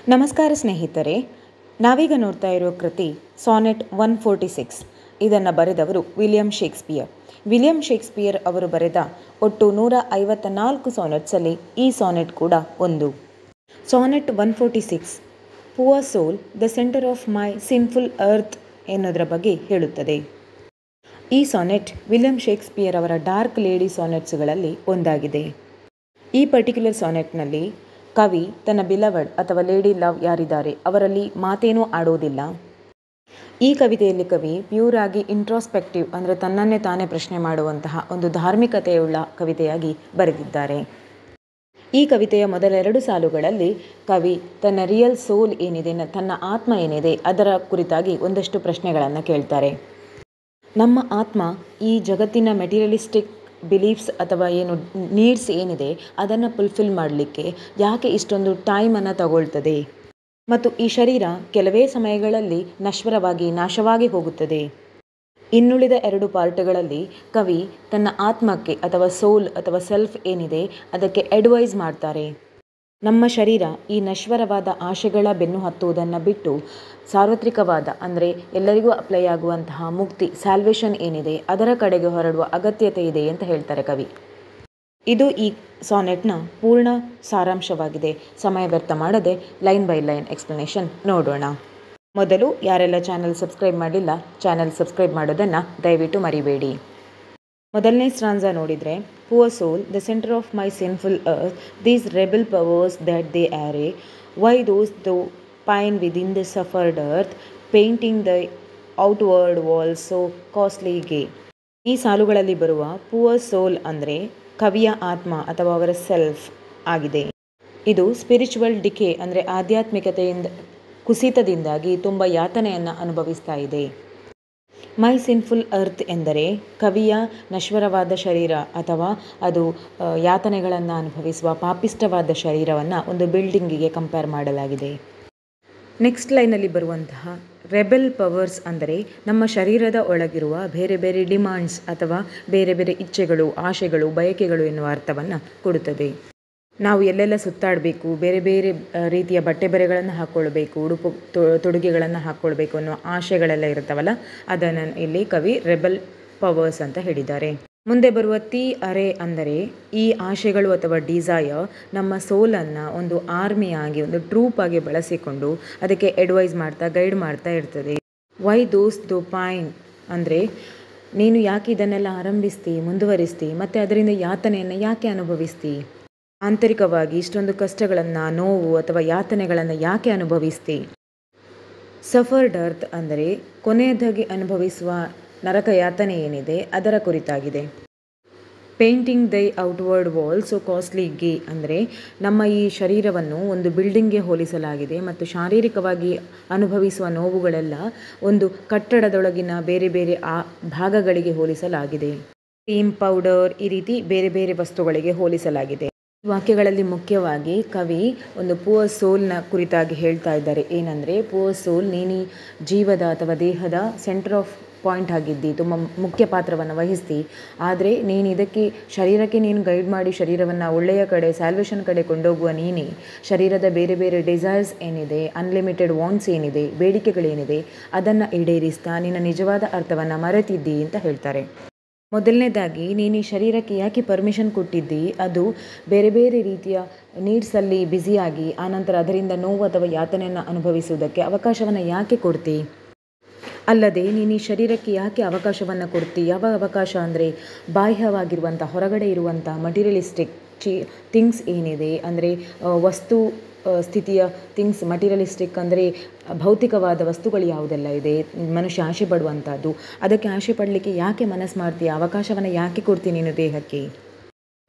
ನಮಸ್ಕಾರ ಸ್ನೇಹಿತರೆ, ನಾವೀಗ ನೋಡ್ತಾ ಇರೋ ಕೃತಿ ಸಾನೆಟ್ 146. ಇದನ್ನು ಬರೆದವರು ವಿಲಿಯಂ ಶೇಕ್ಸ್ಪಿಯರ್. ವಿಲಿಯಂ ಶೇಕ್ಸ್ಪಿಯರ್ ಅವರು ಬರೆದ ಒಟ್ಟು 154 ಸಾನೆಟ್ಸಲ್ಲಿ ಈ ಸಾನೆಟ್ ಕೂಡ ಒಂದು. Sonnet 146 poor soul, the centre of my sinful earth ಎನ್ನುವುದರ ಬಗ್ಗೆ ಹೇಳುತ್ತದೆ. ಈ ಸಾನೆಟ್ ವಿಲಿಯಂ ಶೇಕ್ಸ್ಪಿಯರ್ ಅವರ ಡಾರ್ಕ್ ಲೇಡಿ ಸಾನೆಟ್ಸ್ಗಳಲ್ಲಿ ಒಂದಾಗಿದೆ. ಈ ಪರ್ಟಿಕ್ಯುಲರ್ ಸಾನೆಟ್ನಲ್ಲಿ ಕವಿ ತನ್ನ ಬಿಲವಡ್ ಅಥವಾ ಲೇಡಿ ಲವ್ ಯಾರಿದ್ದಾರೆ ಅವರಲ್ಲಿ ಮಾತೇನೂ ಆಡೋದಿಲ್ಲ. ಈ ಕವಿತೆಯಲ್ಲಿ ಕವಿ ಪ್ಯೂರ್ ಆಗಿ ಇಂಟ್ರಾಸ್ಪೆಕ್ಟಿವ್ ಅಂದರೆ ತನ್ನನ್ನೇ ತಾನೇ ಪ್ರಶ್ನೆ ಮಾಡುವಂತಹ ಒಂದು ಧಾರ್ಮಿಕತೆಯುಳ್ಳ ಕವಿತೆಯಾಗಿ ಬರೆದಿದ್ದಾರೆ. ಈ ಕವಿತೆಯ ಮೊದಲ 2 ಸಾಲುಗಳಲ್ಲಿ ಕವಿ ತನ್ನ ರಿಯಲ್ ಸೋಲ್ ಏನಿದೆ, ತನ್ನ ಆತ್ಮ ಏನಿದೆ ಅದರ ಕುರಿತಾಗಿ ಒಂದಷ್ಟು ಪ್ರಶ್ನೆಗಳನ್ನು ಕೇಳ್ತಾರೆ. ನಮ್ಮ ಆತ್ಮ ಈ ಜಗತ್ತಿನ ಮೆಟೀರಿಯಲಿಸ್ಟಿಕ್ ಬಿಲೀಫ್ಸ್ ಅಥವಾ ಏನು ನೀಡ್ಸ್ ಏನಿದೆ ಅದನ್ನು ಫುಲ್ಫಿಲ್ ಮಾಡಲಿಕ್ಕೆ ಯಾಕೆ ಇಷ್ಟೊಂದು ಟೈಮನ್ನು ತಗೊಳ್ತದೆ, ಮತ್ತು ಈ ಶರೀರ ಕೆಲವೇ ಸಮಯಗಳಲ್ಲಿ ನಶ್ವರವಾಗಿ ನಾಶವಾಗಿ ಹೋಗುತ್ತದೆ. ಇನ್ನುಳಿದ 2 ಪಾರ್ಟ್ಗಳಲ್ಲಿ ಕವಿ ತನ್ನ ಆತ್ಮಕ್ಕೆ ಅಥವಾ ಸೋಲ್ ಅಥವಾ ಸೆಲ್ಫ್ ಏನಿದೆ ಅದಕ್ಕೆ ಅಡ್ವೈಸ್ ಮಾಡ್ತಾರೆ. ನಮ್ಮ ಶರೀರ ಈ ನಶ್ವರವಾದ ಆಶೆಗಳ ಬೆನ್ನು ಹತ್ತುವುದನ್ನು ಬಿಟ್ಟು ಸಾರ್ವತ್ರಿಕವಾದ ಅಂದರೆ ಎಲ್ಲರಿಗೂ ಅಪ್ಲೈ ಆಗುವಂತಹ ಮುಕ್ತಿ, ಸ್ಯಾಲ್ವೇಷನ್ ಏನಿದೆ ಅದರ ಕಡೆಗೆ ಹೊರಡುವ ಅಗತ್ಯತೆ ಇದೆ ಅಂತ ಹೇಳ್ತಾರೆ ಕವಿ. ಇದು ಈ ಸಾನೆಟ್ನ ಪೂರ್ಣ ಸಾರಾಂಶವಾಗಿದೆ. ಸಮಯ ವ್ಯರ್ಥ ಮಾಡದೆ ಲೈನ್ ಬೈ ಲೈನ್ ಎಕ್ಸ್ಪ್ಲನೇಷನ್ ನೋಡೋಣ. ಮೊದಲು ಯಾರೆಲ್ಲ ಚಾನಲ್ ಸಬ್ಸ್ಕ್ರೈಬ್ ಮಾಡಿಲ್ಲ, ಚಾನಲ್ ಸಬ್ಸ್ಕ್ರೈಬ್ ಮಾಡೋದನ್ನು ದಯವಿಟ್ಟು ಮರಿಬೇಡಿ. ಮೊದಲನೇ ಸ್ಟ್ರಾಂಜಾ ನೋಡಿದರೆ, poor soul, the centre of my sinful earth, these rebel powers that they are, why those though pine within the suffered earth, painting the outward walls so costly gay. ಈ ಸಾಲುಗಳಲ್ಲಿ ಬರುವ poor ಸೋಲ್ ಅಂದರೆ ಕವಿಯ ಆತ್ಮ ಅಥವಾ ಅವರ self ಆಗಿದೆ. ಇದು ಸ್ಪಿರಿಚುವಲ್ ಡಿಕೆ ಅಂದರೆ ಆಧ್ಯಾತ್ಮಿಕತೆಯಿಂದ ಕುಸಿತದಿಂದಾಗಿ ತುಂಬ ಯಾತನೆಯನ್ನು ಅನುಭವಿಸ್ತಾ ಇದೆ. ಮೈ ಸಿನ್ಫುಲ್ ಅರ್ತ್ ಎಂದರೆ ಕವಿಯ ನಶ್ವರವಾದ ಶರೀರ ಅಥವಾ ಅದು ಯಾತನೆಗಳನ್ನು ಅನುಭವಿಸುವ ಪಾಪಿಷ್ಟವಾದ ಶರೀರವನ್ನು ಒಂದು ಬಿಲ್ಡಿಂಗಿಗೆ ಕಂಪೇರ್ ಮಾಡಲಾಗಿದೆ. ನೆಕ್ಸ್ಟ್ ಲೈನಲ್ಲಿ ಬರುವಂತಹ ರೆಬೆಲ್ ಪವರ್ಸ್ ಅಂದರೆ ನಮ್ಮ ಶರೀರದ ಒಳಗಿರುವ ಬೇರೆ ಬೇರೆ ಡಿಮಾಂಡ್ಸ್ ಅಥವಾ ಬೇರೆ ಬೇರೆ ಇಚ್ಛೆಗಳು, ಆಶೆಗಳು, ಬಯಕೆಗಳು ಎನ್ನುವ ಅರ್ಥವನ್ನು ಕೊಡುತ್ತದೆ. ನಾವು ಎಲ್ಲೆಲ್ಲ ಸುತ್ತಾಡಬೇಕು, ಬೇರೆ ಬೇರೆ ರೀತಿಯ ಬಟ್ಟೆ ಬರೆಗಳನ್ನು ಹಾಕ್ಕೊಳ್ಬೇಕು, ಉಡುಪು ತೊಡುಗೆಗಳನ್ನು ಹಾಕ್ಕೊಳ್ಬೇಕು ಅನ್ನೋ ಆಶೆಗಳೆಲ್ಲ ಇರುತ್ತವಲ್ಲ, ಅದನ್ನು ಇಲ್ಲಿ ಕವಿ ರೆಬಲ್ ಪವರ್ಸ್ ಅಂತ ಹೇಳಿದ್ದಾರೆ. ಮುಂದೆ ಬರುವ ತಿ ಅರೆ ಅಂದರೆ ಈ ಆಶೆಗಳು ಅಥವಾ ಡಿಸೈರ್ ನಮ್ಮ ಸೋಲನ್ನು ಒಂದು ಆರ್ಮಿಯಾಗಿ, ಒಂದು ಟ್ರೂಪ್ ಆಗಿ ಬಳಸಿಕೊಂಡು ಅದಕ್ಕೆ ಅಡ್ವೈಸ್ ಮಾಡ್ತಾ, ಗೈಡ್ ಮಾಡ್ತಾ ಇರ್ತದೆ. ವೈ ದೋಸ್ ದೋ ಪೈನ್ ಅಂದರೆ ನೀನು ಯಾಕೆ ಇದನ್ನೆಲ್ಲ ಆರಂಭಿಸ್ತಿ, ಮುಂದುವರಿಸ್ತಿ, ಮತ್ತು ಅದರಿಂದ ಯಾತನೆಯನ್ನು ಯಾಕೆ ಅನುಭವಿಸ್ತಿ, ಆಂತರಿಕವಾಗಿ ಇಷ್ಟೊಂದು ಕಷ್ಟಗಳನ್ನು, ನೋವು ಅಥವಾ ಯಾತನೆಗಳನ್ನು ಯಾಕೆ ಅನುಭವಿಸ್ತಿ. ಸಫರ್ಡ್ ಅರ್ತ್ ಅಂದರೆ ಕೊನೆಯದಾಗಿ ಅನುಭವಿಸುವ ನರಕ ಯಾತನೆ ಏನಿದೆ ಅದರ ಕುರಿತಾಗಿದೆ. ಪೇಂಟಿಂಗ್ ದೈ ಔಟ್ವರ್ಡ್ ವಾಲ್ ಸೋ ಕಾಸ್ಟ್ಲಿ ಗೇ ಅಂದರೆ ನಮ್ಮ ಈ ಶರೀರವನ್ನು ಒಂದು ಬಿಲ್ಡಿಂಗ್ಗೆ ಹೋಲಿಸಲಾಗಿದೆ ಮತ್ತು ಶಾರೀರಿಕವಾಗಿ ಅನುಭವಿಸುವ ನೋವುಗಳೆಲ್ಲ ಒಂದು ಕಟ್ಟಡದೊಳಗಿನ ಬೇರೆ ಬೇರೆ ಭಾಗಗಳಿಗೆ ಹೋಲಿಸಲಾಗಿದೆ. ಕ್ರೀಮ್, ಪೌಡರ್, ಈ ರೀತಿ ಬೇರೆ ಬೇರೆ ವಸ್ತುಗಳಿಗೆ ಹೋಲಿಸಲಾಗಿದೆ. ವಾಕ್ಯಗಳಲ್ಲಿ ಮುಖ್ಯವಾಗಿ ಕವಿ ಒಂದು ಪುವರ್ ಸೋಲ್ನ ಕುರಿತಾಗಿ ಹೇಳ್ತಾ ಇದ್ದಾರೆ. ಏನಂದರೆ, ಪುವರ್ ಸೋಲ್, ನೀನು ಜೀವದ ಅಥವಾ ದೇಹದ ಸೆಂಟರ್ ಆಫ್ ಪಾಯಿಂಟ್ ಆಗಿದ್ದಿ, ತುಂಬ ಮುಖ್ಯ ಪಾತ್ರವನ್ನು ವಹಿಸ್ತಿ. ಆದರೆ ನೀನು ಇದಕ್ಕೆ ಶರೀರಕ್ಕೆ ನೀನು ಗೈಡ್ ಮಾಡಿ ಶರೀರವನ್ನು ಒಳ್ಳೆಯ ಕಡೆ, ಸ್ಯಾಲ್ವೇಷನ್ ಕಡೆ ಕೊಂಡೋಗುವ ನೀನೇ ಶರೀರದ ಬೇರೆ ಬೇರೆ ಡಿಸೈರ್ಸ್ ಏನಿದೆ, ಅನ್ಲಿಮಿಟೆಡ್ ವಾಂಟ್ಸ್ ಏನಿದೆ, ಬೇಡಿಕೆಗಳೇನಿದೆ ಅದನ್ನು ಈಡೇರಿಸ್ತಾ ನಿನ್ನ ನಿಜವಾದ ಅರ್ಥವನ್ನು ಮರೆತಿದ್ದಿ ಅಂತ ಹೇಳ್ತಾರೆ. ಮೊದಲನೇದಾಗಿ ನೀನು ಈ ಶರೀರಕ್ಕೆ ಯಾಕೆ ಪರ್ಮಿಷನ್ ಕೊಟ್ಟಿದ್ದಿ, ಅದು ಬೇರೆ ಬೇರೆ ರೀತಿಯ ನೀಡ್ಸಲ್ಲಿ ಬ್ಯುಸಿಯಾಗಿ ಆನಂತರ ಅದರಿಂದ ನೋವು ಅಥವಾ ಯಾತನೆಯನ್ನು ಅನುಭವಿಸುವುದಕ್ಕೆ ಅವಕಾಶವನ್ನು ಯಾಕೆ ಕೊಡ್ತಿ. ಅಲ್ಲದೆ ನೀನು ಈ ಶರೀರಕ್ಕೆ ಯಾಕೆ ಅವಕಾಶವನ್ನು ಕೊಡ್ತಿ. ಯಾವ ಅವಕಾಶ ಅಂದರೆ ಬಾಹ್ಯವಾಗಿರುವಂಥ, ಹೊರಗಡೆ ಇರುವಂಥ ಮಟೀರಿಯಲಿಸ್ಟಿಕ್ ಥಿಂಗ್ಸ್ ಏನಿದೆ ಅಂದರೆ ವಸ್ತು ಸ್ಥಿತಿಯ ಥಿಂಗ್ಸ್, ಮಟೀರಿಯಲಿಸ್ಟಿಕ್ ಅಂದರೆ ಭೌತಿಕವಾದ ವಸ್ತುಗಳು ಯಾವುದೆಲ್ಲ ಇದೆ, ಮನುಷ್ಯ ಆಸೆ ಪಡುವಂಥದ್ದು, ಅದಕ್ಕೆ ಆಸೆ ಪಡಲಿಕ್ಕೆ ಯಾಕೆ ಮನಸ್ಸು ಮಾಡ್ತೀಯ, ಅವಕಾಶವನ್ನು ಯಾಕೆ ಕೊಡ್ತೀನಿ ನೀನು ದೇಹಕ್ಕೆ.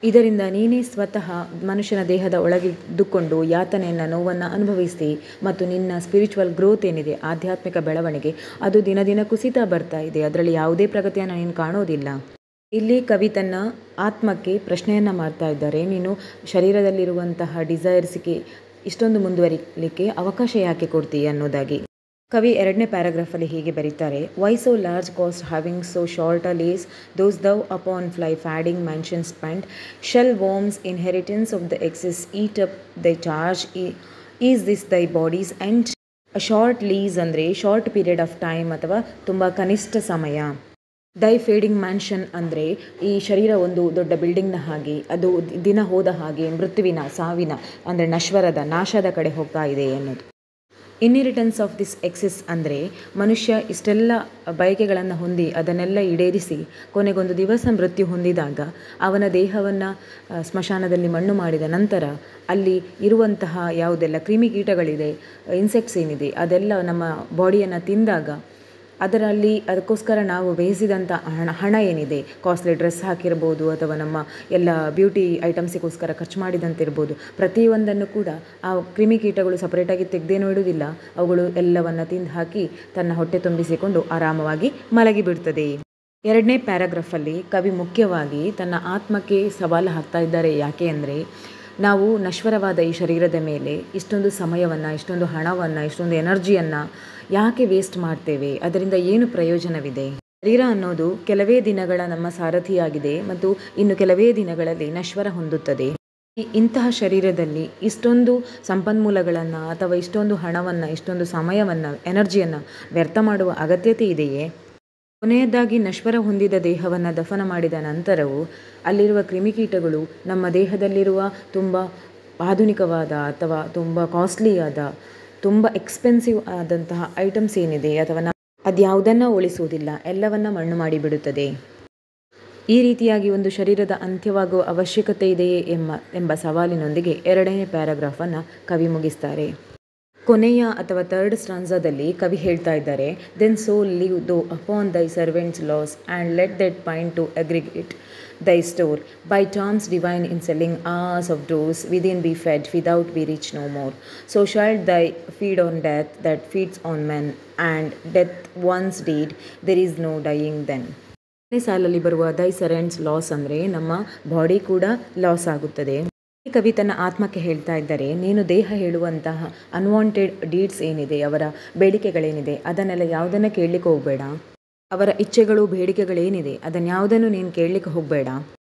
ಇದರಿಂದ ನೀನೇ ಸ್ವತಃ ಮನುಷ್ಯನ ದೇಹದ ಒಳಗಿದ್ದುಕೊಂಡು ಯಾತನೆಯನ್ನು, ನೋವನ್ನು ಅನುಭವಿಸ್ತಿ ಮತ್ತು ನಿನ್ನ ಸ್ಪಿರಿಚುವಲ್ ಗ್ರೋತ್ ಏನಿದೆ, ಆಧ್ಯಾತ್ಮಿಕ ಬೆಳವಣಿಗೆ, ಅದು ದಿನ ದಿನ ಕುಸಿತಾ ಬರ್ತಾ ಇದೆ. ಅದರಲ್ಲಿ ಯಾವುದೇ ಪ್ರಗತಿಯನ್ನು ನೀನು ಕಾಣೋದಿಲ್ಲ. ಇಲ್ಲಿ ಕವಿ ತನ್ನ ಆತ್ಮಕ್ಕೆ ಪ್ರಶ್ನೆಯನ್ನು ಮಾಡ್ತಾ ಇದ್ದಾರೆ, ನೀನು ಶರೀರದಲ್ಲಿರುವಂತಹ ಡಿಸೈರ್ಸ್ಗೆ ಇಷ್ಟೊಂದು ಮುಂದುವರಿಲಿಕ್ಕೆ ಅವಕಾಶ ಯಾಕೆ ಕೊಡ್ತೀಯ ಅನ್ನೋದಾಗಿ. ಕವಿ 2ನೇ ಪ್ಯಾರಾಗ್ರಾಫಲ್ಲಿ ಹೀಗೆ ಬರೀತಾರೆ. Why so large cost having so short a lease, dost thou upon ಫ್ಲೈ fading mansion spend, shall worms inheritance of the excess eat up the charge is this thy body's and a short lease ಅಂದರೆ short period of time ಅಥವಾ ತುಂಬ ಕನಿಷ್ಠ ಸಮಯ. ದೈ fading mansion ಅಂದರೆ ಈ ಶರೀರ ಒಂದು ದೊಡ್ಡ ಬಿಲ್ಡಿಂಗ್ನ ಹಾಗೆ, ಅದು ದಿನ ಹೋದ ಹಾಗೆ ಮೃತ್ಯುವಿನ ಸಾವಿನ ಅಂದರೆ ನಶ್ವರದ ನಾಶದ ಕಡೆ ಹೋಗ್ತಾ ಇದೆ ಅನ್ನೋದು. ಇನ್ಹೆರಿಟೆನ್ಸ್ ಆಫ್ ದಿಸ್ ಎಕ್ಸೆಸ್ ಅಂದರೆ ಮನುಷ್ಯ ಇಷ್ಟೆಲ್ಲ ಬಯಕೆಗಳನ್ನು ಹೊಂದಿ ಅದನ್ನೆಲ್ಲ ಈಡೇರಿಸಿ ಕೊನೆಗೊಂದು ದಿವಸ ಮೃತ್ಯು ಹೊಂದಿದಾಗ ಅವನ ದೇಹವನ್ನು ಸ್ಮಶಾನದಲ್ಲಿ ಮಣ್ಣು ಮಾಡಿದ ನಂತರ ಅಲ್ಲಿ ಇರುವಂತಹ ಯಾವುದೆಲ್ಲ ಕ್ರಿಮಿಕೀಟಗಳಿದೆ, ಇನ್ಸೆಕ್ಟ್ಸ್ ಏನಿದೆ ಅದೆಲ್ಲ ನಮ್ಮ ಬಾಡಿಯನ್ನು ತಿಂದಾಗ ಅದರಲ್ಲಿ ಅದಕ್ಕೋಸ್ಕರ ನಾವು ಬೇಯಿಸಿದಂಥ ಹಣ ಏನಿದೆ, ಕಾಸ್ಟ್ಲಿ ಡ್ರೆಸ್ ಹಾಕಿರ್ಬೋದು ಅಥವಾ ನಮ್ಮ ಎಲ್ಲ ಬ್ಯೂಟಿ ಐಟಮ್ಸಿಗೋಸ್ಕರ ಖರ್ಚು ಮಾಡಿದಂತಿರ್ಬೋದು, ಪ್ರತಿಯೊಂದನ್ನು ಕೂಡ ಆ ಕ್ರಿಮಿಕೀಟಗಳು ಸಪ್ರೇಟಾಗಿ ತೆಗೆದೇನೂ ಇಡುವುದಿಲ್ಲ. ಅವುಗಳು ಎಲ್ಲವನ್ನು ತಿಂದು ಹಾಕಿ ತನ್ನ ಹೊಟ್ಟೆ ತುಂಬಿಸಿಕೊಂಡು ಆರಾಮವಾಗಿ ಮಲಗಿಬಿಡ್ತದೆ. 2ನೇ ಪ್ಯಾರಾಗ್ರಾಫಲ್ಲಿ ಕವಿ ಮುಖ್ಯವಾಗಿ ತನ್ನ ಆತ್ಮಕ್ಕೆ ಸವಾಲು ಹಾಕ್ತಾ ಇದ್ದಾರೆ. ಯಾಕೆ ಅಂದರೆ ನಾವು ನಶ್ವರವಾದ ಈ ಶರೀರದ ಮೇಲೆ ಇಷ್ಟೊಂದು ಸಮಯವನ್ನು, ಇಷ್ಟೊಂದು ಹಣವನ್ನು, ಇಷ್ಟೊಂದು ಎನರ್ಜಿಯನ್ನು ಯಾಕೆ ವೇಸ್ಟ್ ಮಾಡ್ತೇವೆ? ಅದರಿಂದ ಏನು ಪ್ರಯೋಜನವಿದೆ? ಶರೀರ ಅನ್ನೋದು ಕೆಲವೇ ದಿನಗಳ ನಮ್ಮ ಸಾರಥಿಯಾಗಿದೆ ಮತ್ತು ಇನ್ನು ಕೆಲವೇ ದಿನಗಳಲ್ಲಿ ನಶ್ವರ ಹೊಂದುತ್ತದೆ. ಇಂತಹ ಶರೀರದಲ್ಲಿ ಇಷ್ಟೊಂದು ಸಂಪನ್ಮೂಲಗಳನ್ನು ಅಥವಾ ಇಷ್ಟೊಂದು ಹಣವನ್ನು, ಇಷ್ಟೊಂದು ಸಮಯವನ್ನು, ಎನರ್ಜಿಯನ್ನು ವ್ಯರ್ಥ ಮಾಡುವ ಅಗತ್ಯತೆ ಇದೆಯೇ? ಕೊನೆಯದಾಗಿ ನಶ್ವರ ಹೊಂದಿದ ದೇಹವನ್ನು ದಫನ ಮಾಡಿದ ನಂತರವೂ ಅಲ್ಲಿರುವ ಕ್ರಿಮಿಕೀಟಗಳು ನಮ್ಮ ದೇಹದಲ್ಲಿರುವ ತುಂಬ ಆಧುನಿಕವಾದ ಅಥವಾ ತುಂಬ ಕಾಸ್ಟ್ಲಿಯಾದ, ತುಂಬ ಎಕ್ಸ್ಪೆನ್ಸಿವ್ ಆದಂತಹ ಐಟಮ್ಸ್ ಏನಿದೆ ಅಥವಾ ಅದ್ಯಾವುದನ್ನು ಉಳಿಸುವುದಿಲ್ಲ, ಎಲ್ಲವನ್ನ ಮಣ್ಣು ಮಾಡಿಬಿಡುತ್ತದೆ. ಈ ರೀತಿಯಾಗಿ ಒಂದು ಶರೀರದ ಅಂತ್ಯವಾಗುವ ಅವಶ್ಯಕತೆ ಇದೆಯೇ ಎಂಬ ಸವಾಲಿನೊಂದಿಗೆ 2ನೇ ಪ್ಯಾರಾಗ್ರಾಫನ್ನು ಕವಿ ಮುಗಿಸ್ತಾರೆ. ಕೊನೆಯ ಅಥವಾ 3rd ಸ್ಟ್ರಾನ್ಸಾದಲ್ಲಿ ಕವಿ ಹೇಳ್ತಾ ಇದ್ದಾರೆ, then so live though upon thy servants loss and let that pine to aggregate thy store by terms divine in selling hours of doors within be fed without be rich no more. So shall thy feed on death that feeds on men, and death once dead there is no dying then. ಸಾಲಲ್ಲಿ ಬರುವ ದೈ ಸರೆಂಟ್ಸ್ loss ಅಂದರೆ ನಮ್ಮ body ಕೂಡ loss ಆಗುತ್ತದೆ. ಕವಿ ತನ್ನ ಆತ್ಮಕ್ಕೆ ಹೇಳ್ತಾ ಇದ್ದಾರೆ, ನೀನು ದೇಹ ಹೇಳುವಂತಹ ಅನ್ವಾಂಟೆಡ್ ಡೀಡ್ಸ್ ಏನಿದೆ, ಅವರ ಬೇಡಿಕೆಗಳೇನಿದೆ, ಅದನ್ನೆಲ್ಲ ಯಾವುದನ್ನು ಕೇಳಲಿಕ್ಕೆ ಹೋಗಬೇಡ. ಅವರ ಇಚ್ಛೆಗಳು, ಬೇಡಿಕೆಗಳೇನಿದೆ ಅದನ್ಯಾವುದನ್ನು ನೀನು ಕೇಳಲಿಕ್ಕೆ ಹೋಗಬೇಡ.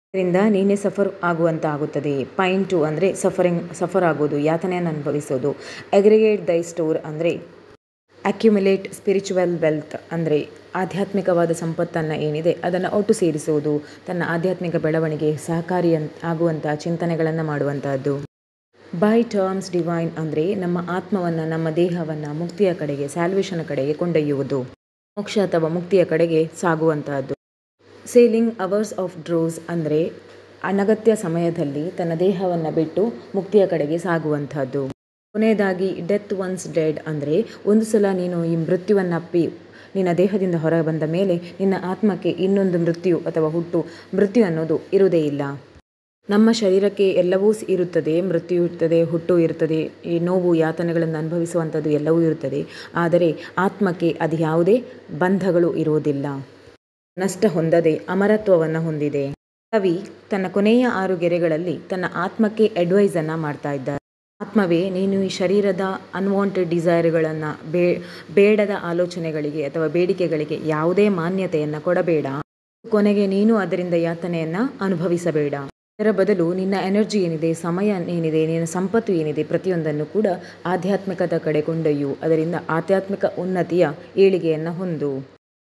ಅದರಿಂದ ನೀನೇ ಸಫರ್ ಆಗುವಂತ ಆಗುತ್ತದೆ. ಪೈನ್ ಟು ಅಂದರೆ ಸಫರ್ ಆಗೋದು, ಯಾತನೆಯನ್ನು ಅನುಭವಿಸೋದು. ಅಗ್ರಿಗೇಟ್ ದೈ ಸ್ಟೋರ್ ಅಂದರೆ ಅಕ್ಯುಮುಲೇಟ್ ಸ್ಪಿರಿಚುವಲ್ ವೆಲ್ತ್ ಅಂದರೆ ಆಧ್ಯಾತ್ಮಿಕವಾದ ಸಂಪತ್ತನ್ನು ಏನಿದೆ ಅದನ್ನು ಒಟ್ಟು ಸೇರಿಸುವುದು, ತನ್ನ ಆಧ್ಯಾತ್ಮಿಕ ಬೆಳವಣಿಗೆ ಸಹಕಾರಿ ಆಗುವಂಥ ಚಿಂತನೆಗಳನ್ನು ಮಾಡುವಂತಹದ್ದು. ಬೈ ಟರ್ಮ್ಸ್ ಡಿವೈನ್ ಅಂದರೆ ನಮ್ಮ ಆತ್ಮವನ್ನು, ನಮ್ಮ ದೇಹವನ್ನು ಮುಕ್ತಿಯ ಕಡೆಗೆ, ಸ್ಯಾಲ್ವೇಷನ್ ಕಡೆಗೆ ಕೊಂಡೊಯ್ಯುವುದು, ಮೋಕ್ಷ ಅಥವಾ ಮುಕ್ತಿಯ ಕಡೆಗೆ ಸಾಗುವಂತಹದ್ದು. ಸೇಲಿಂಗ್ ಅವರ್ಸ್ ಆಫ್ ಡ್ರೋಸ್ ಅಂದರೆ ಅನಗತ್ಯ ಸಮಯದಲ್ಲಿ ತನ್ನ ದೇಹವನ್ನು ಬಿಟ್ಟು ಮುಕ್ತಿಯ ಕಡೆಗೆ ಸಾಗುವಂತಹದ್ದು. ಕೊನೆಯದಾಗಿ ಡೆತ್ ಒನ್ಸ್ ಡೆಡ್ ಅಂದರೆ ಒಂದು ಸಲ ನೀನು ಈ ಮೃತ್ಯುವನ್ನಪ್ಪಿ ನಿನ್ನ ದೇಹದಿಂದ ಹೊರ ಬಂದ ಮೇಲೆ ನಿನ್ನ ಆತ್ಮಕ್ಕೆ ಇನ್ನೊಂದು ಮೃತ್ಯು ಅಥವಾ ಮೃತ್ಯು ಅನ್ನೋದು ಇರುವುದೇ ಇಲ್ಲ. ನಮ್ಮ ಶರೀರಕ್ಕೆ ಎಲ್ಲವೂ ಇರುತ್ತದೆ, ಮೃತ್ಯು ಇರ್ತದೆ, ಹುಟ್ಟು ಇರ್ತದೆ, ಈ ನೋವು ಯಾತನೆಗಳನ್ನು ಅನುಭವಿಸುವಂಥದ್ದು ಎಲ್ಲವೂ ಇರುತ್ತದೆ. ಆದರೆ ಆತ್ಮಕ್ಕೆ ಅದು ಯಾವುದೇ ಬಂಧಗಳು ಇರುವುದಿಲ್ಲ. ನಷ್ಟ ಹೊಂದದೆ ಅಮರತ್ವವನ್ನು ಹೊಂದಿದೆ. ಕವಿ ತನ್ನ ಕೊನೆಯ 6 ಗೆರೆಗಳಲ್ಲಿ ತನ್ನ ಆತ್ಮಕ್ಕೆ ಅಡ್ವೈಸನ್ನು ಮಾಡ್ತಾ ಇದ್ದಾರೆ. ಆತ್ಮವೇ, ನೀನು ಈ ಶರೀರದ ಅನ್ವಾಂಟೆಡ್ ಡಿಸೈರ್ಗಳನ್ನು, ಬೇಡದ ಆಲೋಚನೆಗಳಿಗೆ ಅಥವಾ ಬೇಡಿಕೆಗಳಿಗೆ ಯಾವುದೇ ಮಾನ್ಯತೆಯನ್ನು ಕೊಡಬೇಡ. ಕೊನೆಗೆ ನೀನು ಅದರಿಂದ ಯಾತನೆಯನ್ನು ಅನುಭವಿಸಬೇಡ. ಇದರ ಬದಲು ನಿನ್ನ ಎನರ್ಜಿ ಏನಿದೆ, ಸಮಯ ಏನಿದೆ, ನಿನ್ನ ಸಂಪತ್ತು ಏನಿದೆ, ಪ್ರತಿಯೊಂದನ್ನು ಕೂಡ ಆಧ್ಯಾತ್ಮಿಕದ ಕಡೆ ಕೊಂಡೊಯ್ಯು. ಅದರಿಂದ ಆಧ್ಯಾತ್ಮಿಕ ಉನ್ನತಿಯ ಏಳಿಗೆಯನ್ನು ಹೊಂದು.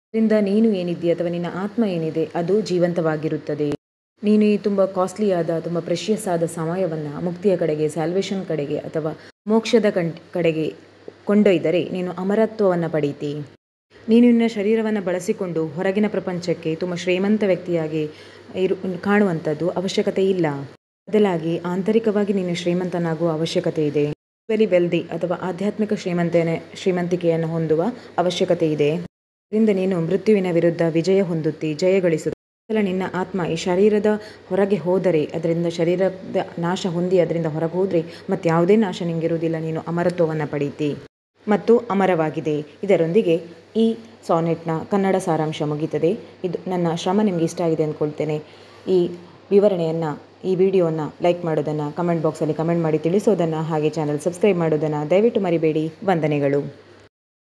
ಅದರಿಂದ ನೀನು ಏನಿದೆಯಾ ಅಥವಾ ನಿನ್ನ ಆತ್ಮ ಏನಿದೆ ಅದು ಜೀವಂತವಾಗಿರುತ್ತದೆ. ನೀನು ಈ ತುಂಬ ಕಾಸ್ಟ್ಲಿಯಾದ, ತುಂಬ ಪ್ರೆಷಿಯಸ್ ಆದ ಸಮಯವನ್ನು ಮುಕ್ತಿಯ ಕಡೆಗೆ, ಸ್ಯಾಲ್ವೇಷನ್ ಕಡೆಗೆ ಅಥವಾ ಮೋಕ್ಷದ ಕಡೆಗೆ ಕೊಂಡೊಯ್ದರೆ ನೀನು ಅಮರತ್ವವನ್ನು ಪಡೀತಿ. ನೀನು ನಿನ್ನ ಶರೀರವನ್ನು ಬಳಸಿಕೊಂಡು ಹೊರಗಿನ ಪ್ರಪಂಚಕ್ಕೆ ತುಂಬ ಶ್ರೀಮಂತ ವ್ಯಕ್ತಿಯಾಗಿ ಕಾಣುವಂಥದ್ದು ಅವಶ್ಯಕತೆ ಇಲ್ಲ. ಬದಲಾಗಿ ಆಂತರಿಕವಾಗಿ ನೀನು ಶ್ರೀಮಂತನಾಗುವ ಅವಶ್ಯಕತೆ ಇದೆ. ವೆರಿ ವೆಲ್ದಿ ಅಥವಾ ಆಧ್ಯಾತ್ಮಿಕ ಶ್ರೀಮಂತಿಕೆಯನ್ನು ಹೊಂದುವ ಅವಶ್ಯಕತೆ ಇದೆ. ಇದರಿಂದ ನೀನು ಮೃತ್ಯುವಿನ ವಿರುದ್ಧ ವಿಜಯ ಹೊಂದುತ್ತಿ, ಜಯಗಳಿಸುತ್ತಿ. ನಿನ್ನ ಆತ್ಮ ಈ ಶರೀರದ ಹೊರಗೆ ಹೋದರೆ, ಅದರಿಂದ ಶರೀರದ ನಾಶ ಹೊಂದಿ ಅದರಿಂದ ಹೊರಗೆ ಹೋದರೆ ಮತ್ತು ಯಾವುದೇ ನಾಶ ನಿಂಗಿರುವುದಿಲ್ಲ. ನೀನು ಅಮರತ್ವವನ್ನು ಪಡೀತಿ ಮತ್ತು ಅಮರವಾಗಿದೆ. ಇದರೊಂದಿಗೆ ಈ ಸಾನೆಟ್ನ ಕನ್ನಡ ಸಾರಾಂಶ ಮುಗಿತದೆ. ಇದು ನನ್ನ ಶ್ರಮ ನಿಮಗೆ ಇಷ್ಟ ಆಗಿದೆ ಅಂದ್ಕೊಳ್ತೇನೆ. ಈ ವಿವರಣೆಯನ್ನು, ಈ ವಿಡಿಯೋವನ್ನು ಲೈಕ್ ಮಾಡೋದನ್ನು, ಕಮೆಂಟ್ ಬಾಕ್ಸಲ್ಲಿ ಕಮೆಂಟ್ ಮಾಡಿ ತಿಳಿಸೋದನ್ನು, ಹಾಗೆ ಚಾನಲ್ ಸಬ್ಸ್ಕ್ರೈಬ್ ಮಾಡೋದನ್ನು ದಯವಿಟ್ಟು ಮರಿಬೇಡಿ. ವಂದನೆಗಳು.